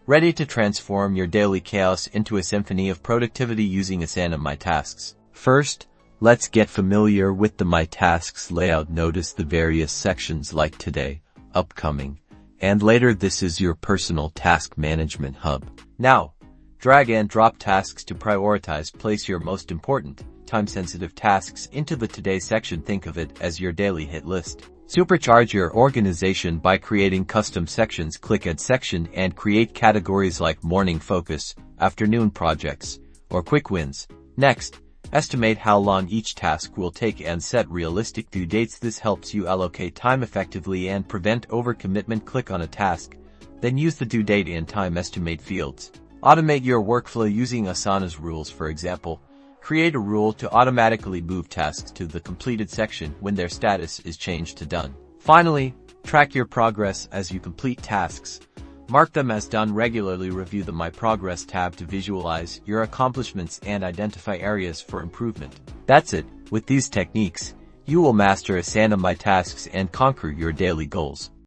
Ready to transform your daily chaos into a symphony of productivity using Asana My Tasks. First, let's get familiar with the My Tasks layout. Notice the various sections like today, upcoming, and later. This is your personal task management hub. Now, drag and drop tasks to prioritize. Place your most important, time-sensitive tasks into the Today section. Think of it as your daily hit list. Supercharge your organization by creating custom sections. Click Add Section and create categories like Morning Focus, Afternoon Projects, or Quick Wins. Next, estimate how long each task will take and set realistic due dates. This helps you allocate time effectively and prevent overcommitment. Click on a task, then use the due date and time estimate fields. Automate your workflow using Asana's rules. For example, create a rule to automatically move tasks to the completed section when their status is changed to done. Finally, track your progress as you complete tasks. Mark them as done. Regularly review the My Progress tab to visualize your accomplishments and identify areas for improvement. That's it. With these techniques, you will master Asana My Tasks and conquer your daily goals.